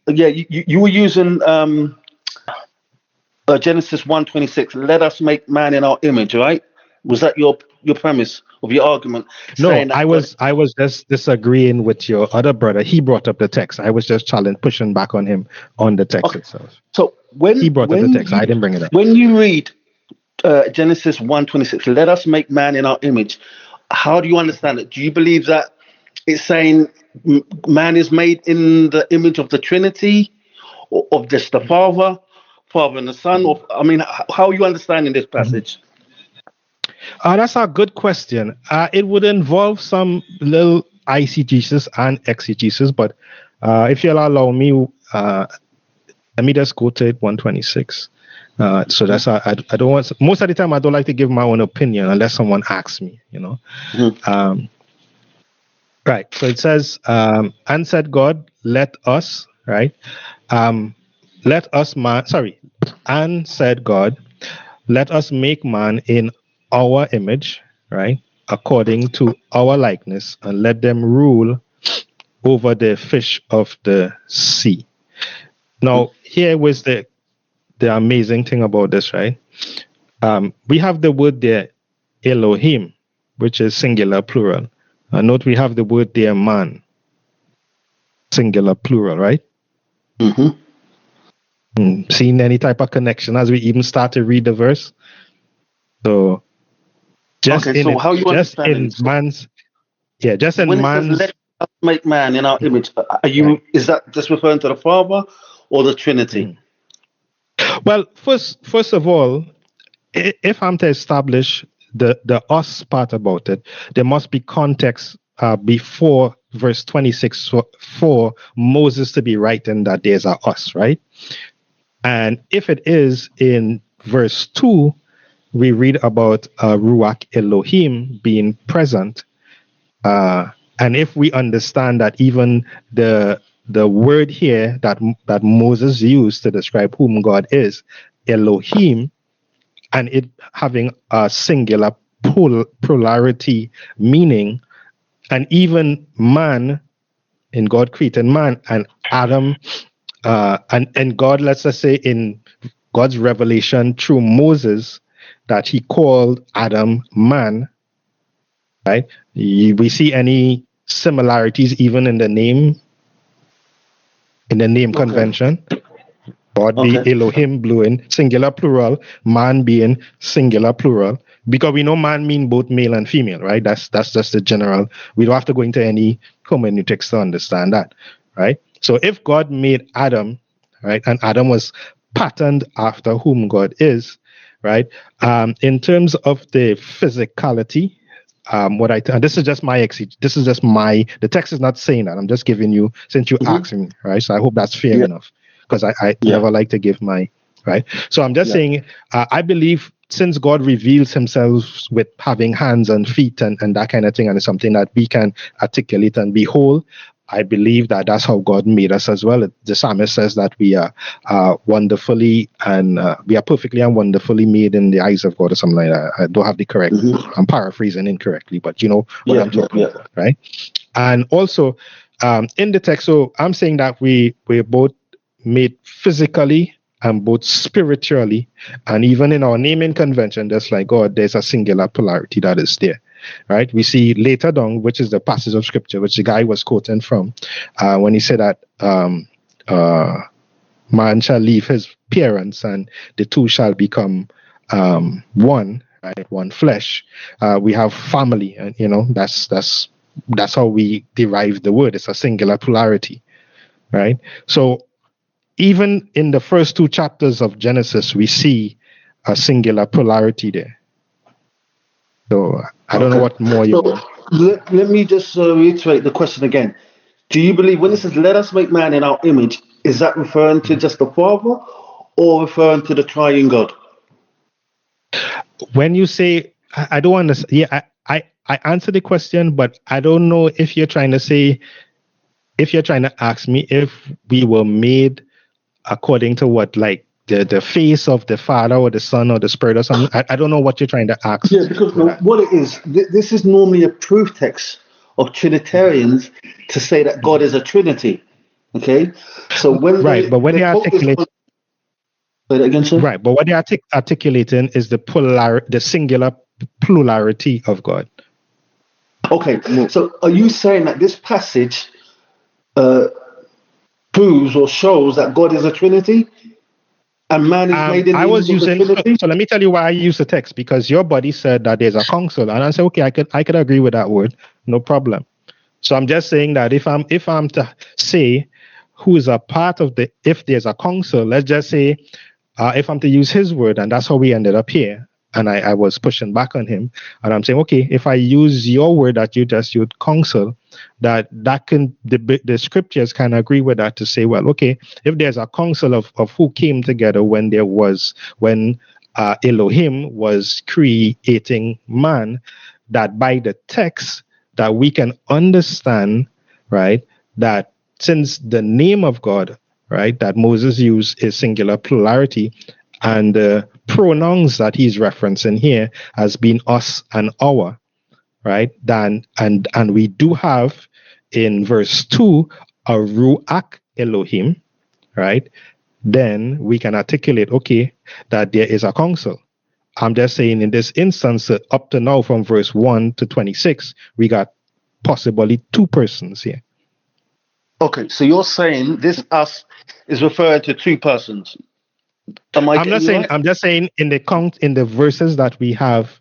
Yeah, you were using Genesis 1:26. Let us make man in our image, right? Was that your premise of your argument? No, I was just disagreeing with your other brother. He brought up the text. I was just pushing back on him on the text itself. So when he brought up the text, I didn't bring it up. When you read Genesis 1:26, let us make man in our image, how do you understand it? Do you believe that it's saying man is made in the image of the Trinity, or of just the Father and the Son? Or, I mean, how are you understanding this passage? That's a good question. It would involve some little eisegesis and exegesis, but if you'll allow me, let me just go to 126. So that's I don't want, most of the time I don't like to give my own opinion unless someone asks me, you know. Right. So it says, and said God, let us, right? Let us man, sorry. And said God, let us make man in our image, right? According to our likeness, and let them rule over the fish of the sea. Now, here was the amazing thing about this, right? We have the word there, Elohim, which is singular plural. Note we have the word there, man, singular plural, right? Seen any type of connection as we even start to read the verse? So just in man's, just in when man's. It says, let us make man in our image. Is that just referring to the Father or the Trinity? Well, first of all, if I'm to establish the us part about it, there must be context before verse 26 for Moses to be writing that there's a us, right? And if it is in verse 2, we read about Ruach Elohim being present. And if we understand that even the word here that Moses used to describe whom God is, Elohim, and it having a singular plurality meaning, and even man, in God created man, and Adam, and God, let's just say in God's revelation through Moses, that he called Adam man, right? We see any similarities even in the name convention. God be Elohim, blue in singular plural, man being singular plural, because we know man mean both male and female, right? That's just the general. We don't have to go into any hermeneutics to understand that, right? So if God made Adam, right, and Adam was patterned after whom God is, right? In terms of the physicality, this is just my the text is not saying that. I'm just giving you, since you asked me, right? So I hope that's fair enough, because I never like to give my, right? So I'm just saying, I believe since God reveals himself with having hands and feet and that kind of thing, and it's something that we can articulate and behold, I believe that that's how God made us as well. The psalmist says that we are wonderfully and we are perfectly and wonderfully made in the eyes of God, or something like that. I don't have the correct, I'm paraphrasing incorrectly, but you know what I'm talking about, right? And also in the text, so I'm saying that we're both made physically and both spiritually, and even in our naming convention, just like God, there's a singular polarity that is there. Right, we see later down, which is the passage of scripture which the guy was quoting from, when he said that man shall leave his parents and the two shall become one, right? One flesh. We have family, and you know that's how we derive the word. It's a singular polarity, right? So even in the first two chapters of Genesis, we see a singular polarity there. So I don't know what more you want. Let me just reiterate the question again. Do you believe when it says, let us make man in our image, is that referring to just the Father or referring to the triune God? When you say, I don't understand. Yeah, I answer the question, but I don't know if you're trying to ask me if we were made according to what, like, the face of the Father or the Son or the Spirit or something. I don't know what you're trying to ask. Yeah, because what it is, this is normally a proof text of Trinitarians to say that God is a Trinity. Okay, so when right, but when they articulate, say that again, sir. right, but what they articulating is the singular plurality of God. Okay, so are you saying that this passage proves or shows that God is a Trinity and man is made in I the was image of the using Trinity? so let me tell you why I use the text, because your buddy said that there's a council, and I said, okay, I could agree with that word, no problem. So I'm just saying that if I'm to say who is a part of if there's a council, let's just say if I'm to use his word, and that's how we ended up here, and I was pushing back on him, and I'm saying, okay, if I use your word that you just used, council, that can the scriptures can agree with that to say, well, okay, if there's a council of who came together when Elohim was creating man, that by the text that we can understand, right, that since the name of God, right, that Moses used is singular plurality, and the pronouns that he's referencing here as being us and our, right, then and we do have in verse 2 a ruach Elohim, right, then we can articulate, okay, that there is a council. I'm just saying in this instance, up to now from verse 1 to 26, we got possibly two persons here. Okay, so you're saying this us is referring to two persons. I'm not saying, right? I'm just saying in the verses that we have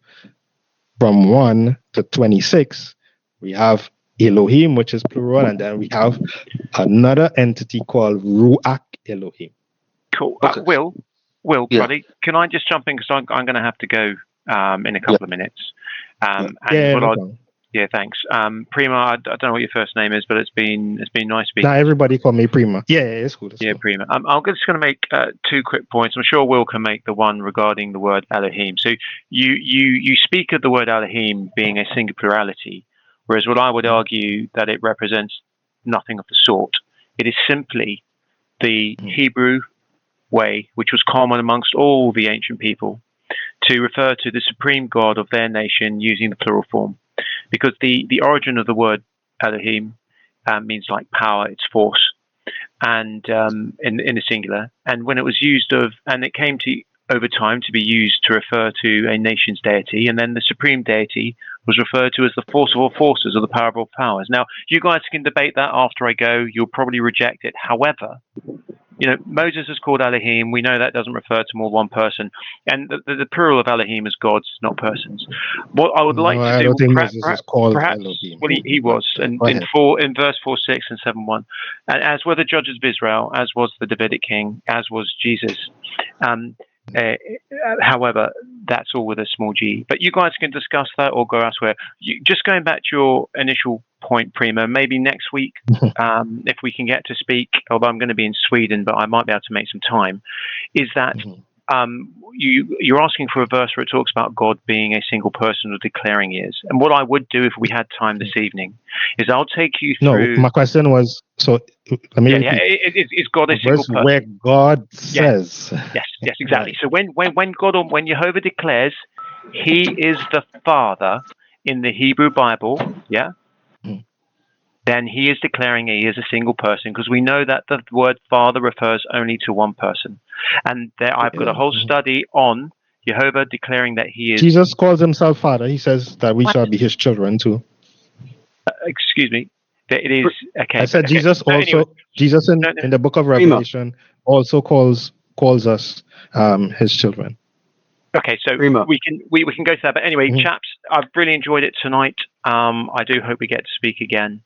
from 1 to 26, we have Elohim, which is plural, and then we have another entity called Ruach Elohim. Cool. Okay. Will, yeah. Buddy, can I just jump in, because I'm going to have to go in a couple of minutes. Thanks. Prima, I don't know what your first name is, but it's been nice speaking. Everybody call me Prima. Yeah, it's cool. Cool. Prima. I'm just going to make 2 quick points. I'm sure Will can make the one regarding the word Elohim. So you speak of the word Elohim being a singular plurality, whereas what I would argue that it represents nothing of the sort. It is simply the Hebrew way, which was common amongst all the ancient people, to refer to the supreme God of their nation using the plural form. Because the origin of the word Elohim means like power, it's force, and in the singular. And when it was used and it came to over time to be used to refer to a nation's deity, and then the supreme deity was referred to as the force of all forces or the power of all powers. Now, you guys can debate that after I go. You'll probably reject it. However, Moses is called Elohim. We know that doesn't refer to more than one person. And the plural of Elohim is gods, not persons. What I would like to do... I don't think Moses is called Elohim. Well, he was. And in verse 4, 6, and 7, 1. And as were the judges of Israel, as was the Davidic king, as was Jesus. However, that's all with a small g. But you guys can discuss that or go elsewhere. Just going back to your initial point, Prima, maybe next week, if we can get to speak, although I'm going to be in Sweden, but I might be able to make some time, is that you're asking for a verse where it talks about God being a single person or declaring he is. And what I would do if we had time this evening is I'll take you through... No, my question was, so let me repeat. Is God a single person? Where God says... Yes, exactly. So when Jehovah declares he is the Father in the Hebrew Bible, then he is declaring he is a single person, because we know that the word Father refers only to one person. And I've got a whole study on Jehovah declaring that he is... Jesus calls himself Father. He says that we shall be his children too. Excuse me. It is... Okay. I said Jesus also... Anyway, Jesus in the book of Revelation also calls us his children. Okay, so we can go to that. But anyway, chaps, I've really enjoyed it tonight. I do hope we get to speak again.